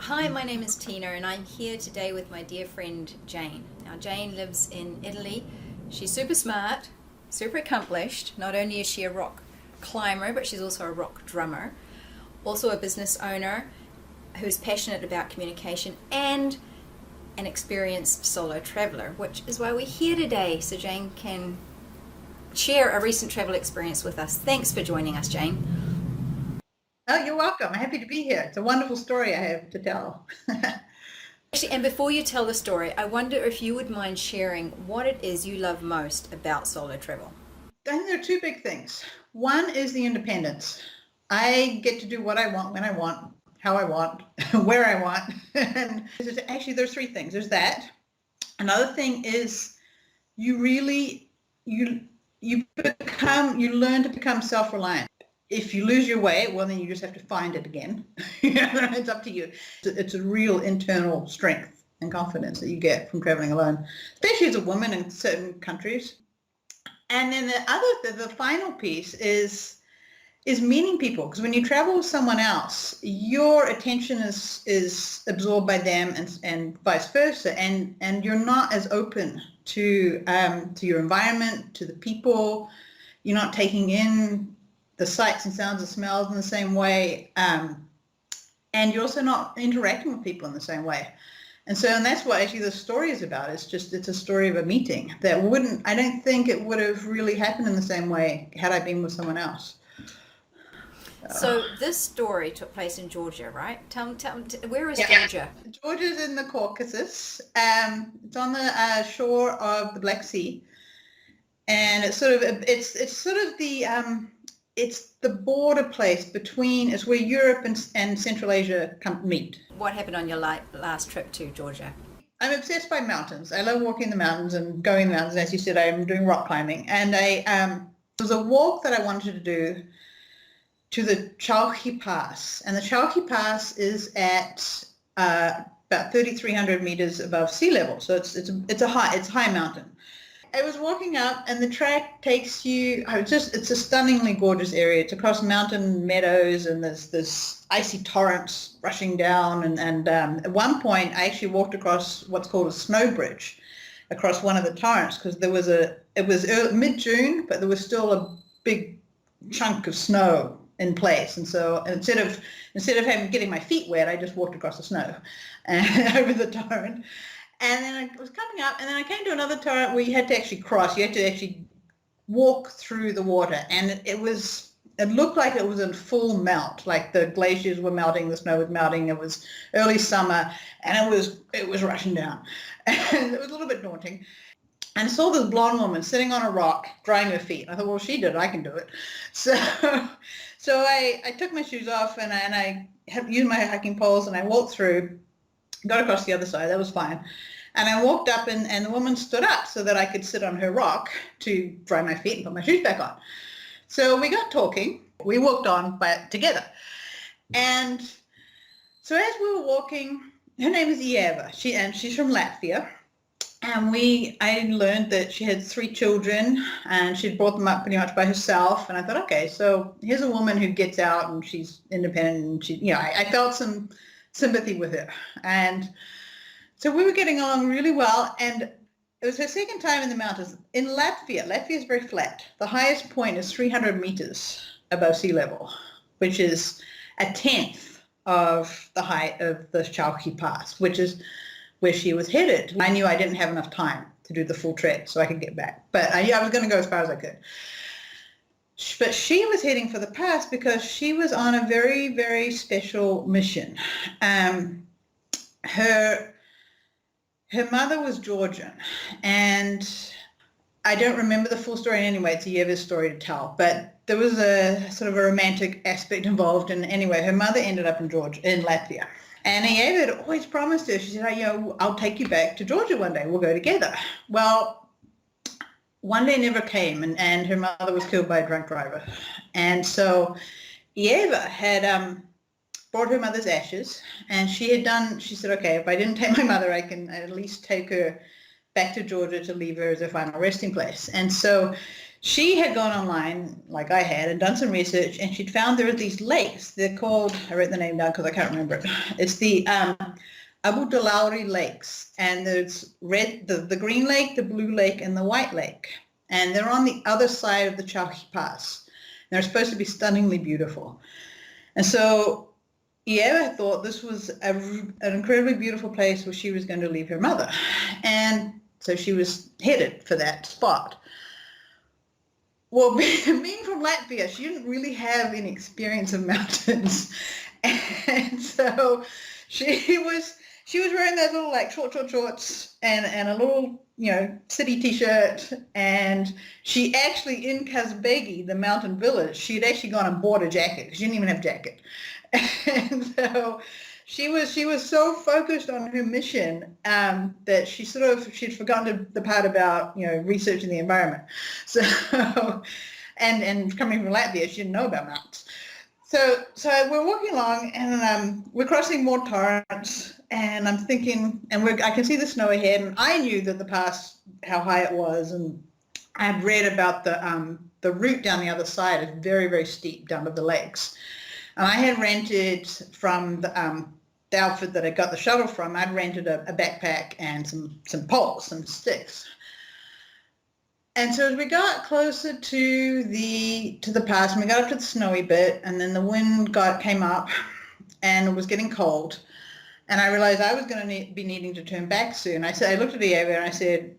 Hi, my name is Tina and I'm here today with my dear friend Jane. Now Jane lives in Italy. She's super smart, super accomplished. Not only is she a rock climber, but she's also a rock drummer. Also a business owner who's passionate about communication and an experienced solo traveler, which is why we're here today, so Jane can share a recent travel experience with us. Thanks for joining us, Jane. Oh, you're welcome. I'm happy to be here. It's a wonderful story I have to tell. Actually, and before you tell the story, I wonder if you would mind sharing what it is you love most about solo travel. I think there are two big things. One is the independence. I get to do what I want, when I want, how I want, where I want. And actually, there's three things. There's that. Another thing is you learn to become self-reliant. If you lose your way, well, then you just have to find it again. It's up to you. It's a real internal strength and confidence that you get from traveling alone, especially as a woman in certain countries. And then the final piece is meeting people, because when you travel with someone else, your attention is absorbed by them and vice versa, and you're not as open to your environment, to the people. You're not taking in the sights and sounds and smells in the same way, and you're also not interacting with people in the same way. And that's what actually the story is about. It's a story of a meeting that I don't think it would have really happened in the same way had I been with someone else. So this story took place in Georgia, right? Tell me, where is Georgia? Georgia's in the Caucasus. It's on the shore of the Black Sea, and it's the border place between, it's where Europe and Central Asia meet. What happened on your last trip to Georgia? I'm obsessed by mountains. I love walking the mountains and going in the mountains. As you said, I'm doing rock climbing. And there was a walk that I wanted to do to the Chalchi Pass. And the Chalchi Pass is at about 3,300 meters above sea level. So it's a high mountain. I was walking up, and the track takes you, it's a stunningly gorgeous area. It's across mountain meadows, and there's icy torrents rushing down. And at one point, I actually walked across what's called a snow bridge across one of the torrents, because it was mid-June, but there was still a big chunk of snow in place. And so instead of getting my feet wet, I just walked across the snow and over the torrent. And then I was coming up, and then I came to another torrent where you had to actually cross. You had to actually walk through the water, and it looked like it was in full melt, like the glaciers were melting, the snow was melting. It was early summer, and it was rushing down, and it was a little bit daunting. And I saw this blonde woman sitting on a rock, drying her feet. I thought, well, she did it, I can do it. So I took my shoes off, and I used my hiking poles, and I walked through. Got across the other side, that was fine. And I walked up, and the woman stood up so that I could sit on her rock to dry my feet and put my shoes back on. So we got talking. We walked on together. And so as we were walking, her name is Ieva, she's from Latvia. And I learned that she had 3 children, and she'd brought them up pretty much by herself. And I thought, okay, so here's a woman who gets out, and she's independent, and I felt some sympathy with her. And so we were getting along really well, and it was her second time in the mountains. In Latvia is very flat. The highest point is 300 meters above sea level, which is a tenth of the height of the Chalchi Pass, which is where she was headed. I knew I didn't have enough time to do the full trek, so I could get back. But I was going to go as far as I could. But she was heading for the pass because she was on a very, very special mission. Her mother was Georgian, and I don't remember the full story anyway. It's Ieva's story to tell, but there was a sort of a romantic aspect involved. And anyway, her mother ended up in Latvia. And Ieva had always promised her, she said, I'll take you back to Georgia one day. We'll go together. Well, one day never came, and her mother was killed by a drunk driver. And so Ieva had brought her mother's ashes, and she said, okay, if I didn't take my mother, I can at least take her back to Georgia to leave her as a final resting place. And so she had gone online, like I had, and done some research, and she'd found there are these lakes. They're called, I wrote the name down because I can't remember it. It's the Abudelauri Lakes, and there's the green lake, the blue lake, and the white lake. And they're on the other side of the Chauhi Pass. They're supposed to be stunningly beautiful. And so Ieva thought this was an incredibly beautiful place where she was going to leave her mother. And so she was headed for that spot. Well, being from Latvia, she didn't really have any experience of mountains. And so she was wearing those little like shorts and a little, city t-shirt. And she actually, in Kazbegi, the mountain village, she had actually gone and bought a jacket. She didn't even have a jacket. And so she was so focused on her mission that she'd forgotten the part about, researching the environment. So, and coming from Latvia, she didn't know about mountains. So we're walking along, and we're crossing more torrents, and I'm thinking, and I can see the snow ahead, and I knew that the pass, how high it was, and I'd read about the route down the other side is very, very steep down to the lakes. And I had rented from the outfit that I got the shuttle from, I'd rented a backpack and some poles, some sticks. And so as we got closer to the pass, and we got up to the snowy bit, and then the wind came up, and it was getting cold, and I realized I was going to be needing to turn back soon. I looked at Ieva and I said,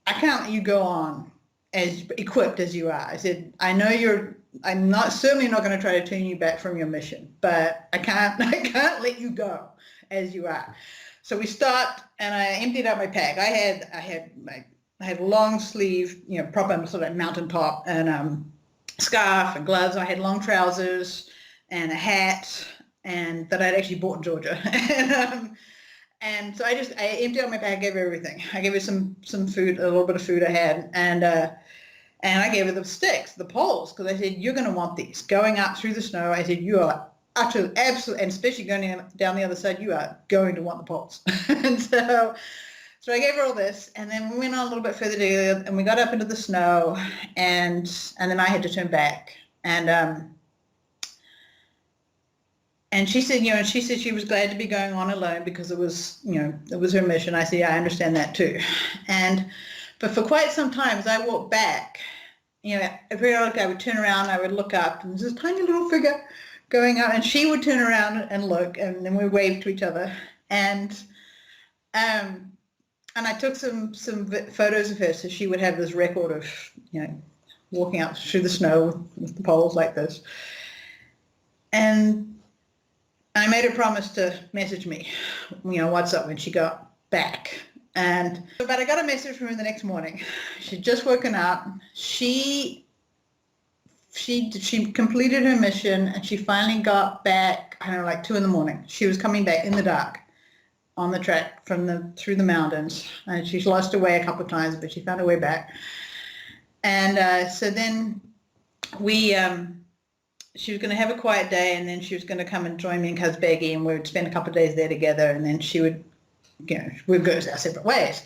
I can't let you go on as equipped as you are. I said, I know I'm certainly not going to try to turn you back from your mission, but I can't let you go as you are. So we stopped, and I emptied out my pack. I had long sleeve, proper sort of mountain top, and scarf and gloves. I had long trousers and a hat, and that I'd actually bought in Georgia. And so I emptied out my pack, gave her everything. I gave her some food, a little bit of food I had, and I gave her the sticks, the poles, because I said, you're going to want these. Going up through the snow, I said, you are absolutely, and especially going down the other side, you are going to want the poles. And so I gave her all this, and then we went on a little bit further together, and we got up into the snow, and then I had to turn back. And she said, she was glad to be going on alone because it was her mission. I said, yeah, I understand that too. But for quite some time, as I walked back, periodically I would turn around, I would look up, and there's this tiny little figure going up, and she would turn around and look, and then we waved to each other. And I took some photos of her, so she would have this record of, walking up through the snow with the poles like this. And I made her promise to message me, what's up when she got back. But I got a message from her the next morning. She'd just woken up. She completed her mission, and she finally got back, I don't know, like 2 a.m. She was coming back in the dark on the track through the mountains, and she's lost her way a couple of times, but she found her way back. And so then she was going to have a quiet day, and then she was going to come and join me in Kazbegi, and we would spend a couple of days there together, and then she would, we'd go our separate ways.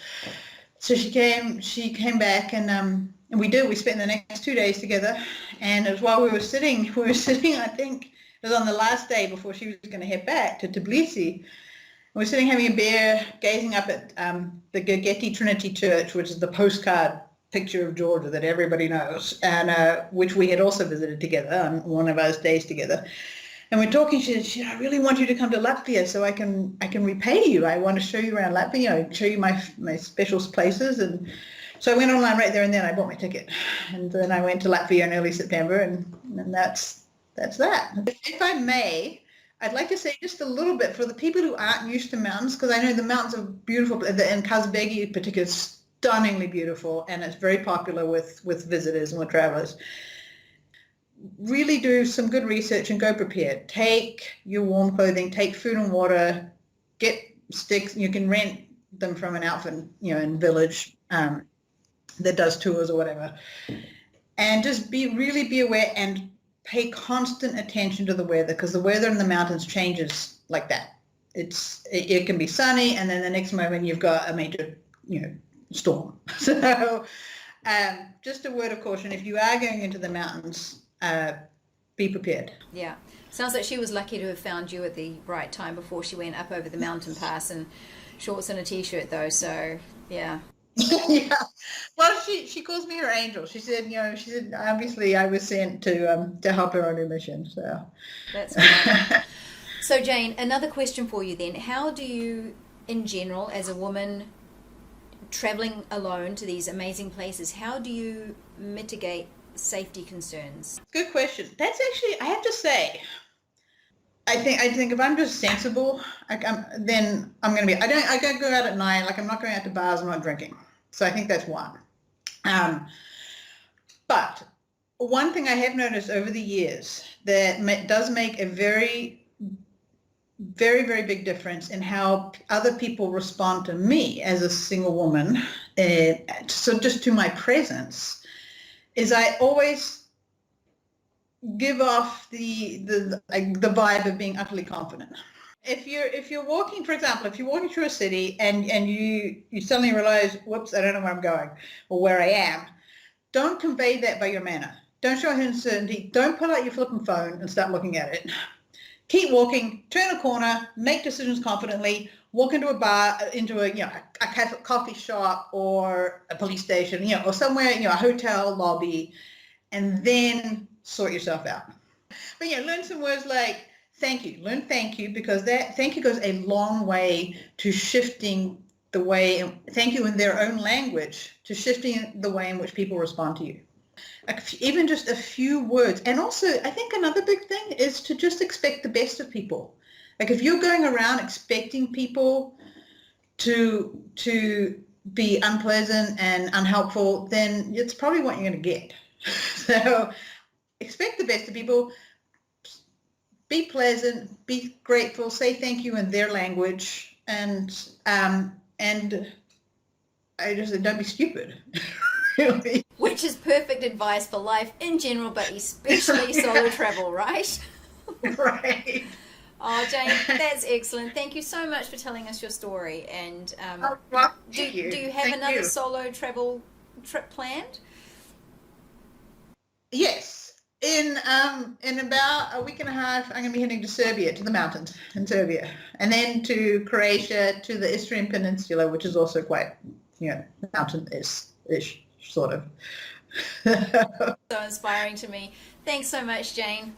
So she came back, and we spent the next 2 days together. And it was while we were sitting, I think it was on the last day before she was going to head back to Tbilisi. We're sitting having a beer, gazing up at the Gegeti Trinity Church, which is the postcard picture of Georgia that everybody knows, and which we had also visited together on one of our days together. And we're talking. She said, I really want you to come to Latvia so I can repay you. I want to show you around Latvia, show you my special places. And so I went online right there and then. I bought my ticket, and then I went to Latvia in early September, and that's that. If I may, I'd like to say just a little bit for the people who aren't used to mountains, because I know the mountains are beautiful, and Kazbegi in particular is stunningly beautiful, and it's very popular with visitors and with travelers. Really do some good research and go prepared. Take your warm clothing, take food and water, get sticks. You can rent them from an outfit, in village that does tours or whatever. And just really be aware and pay constant attention to the weather, because the weather in the mountains changes like that. It can be sunny, and then the next moment you've got a major, storm. So just a word of caution, if you are going into the mountains, be prepared. Yeah. Sounds like she was lucky to have found you at the right time before she went up over the mountain pass, and shorts and a t-shirt though, so yeah. Yeah. Well, she calls me her angel. She said, obviously I was sent to help her on her mission. So That's right. So Jane, another question for you then. How do you, in general, as a woman traveling alone to these amazing places, how do you mitigate safety concerns? Good question. That's actually, I have to say, I think if I'm just sensible, then I'm going to be. I don't go out at night. Like I'm not going out to bars. I'm not drinking. So I think that's one. But one thing I have noticed over the years that does make a very, very, very big difference in how other people respond to me as a single woman. So just to my presence, is I always give off the vibe of being utterly confident. If you're walking, for example, if you're walking through a city and you suddenly realize, whoops, I don't know where I'm going or where I am, don't convey that by your manner. Don't show uncertainty. Don't pull out your flipping phone and start looking at it. Keep walking, turn a corner, make decisions confidently, walk into a bar, into a coffee shop or a police station, or somewhere, a hotel lobby, and then sort yourself out. But learn some words like thank you. Learn thank you, because that thank you goes a long way to shifting the way, thank you in their own language, to shifting the way in which people respond to you. Even just a few words. And also, I think another big thing is to just expect the best of people. Like if you're going around expecting people to be unpleasant and unhelpful, then it's probably what you're going to get. So expect the best of people, be pleasant, be grateful, say thank you in their language, and I just said, don't be stupid. Really. Which is perfect advice for life in general, but especially solo travel, right? Right. Oh, Jane, that's excellent. Thank you so much for telling us your story. And do you have another solo travel trip planned? Yes. In about a week and a half, I'm going to be heading to Serbia, to the mountains in Serbia, and then to Croatia, to the Istrian Peninsula, which is also quite, mountain-ish, sort of. So inspiring to me. Thanks so much, Jane.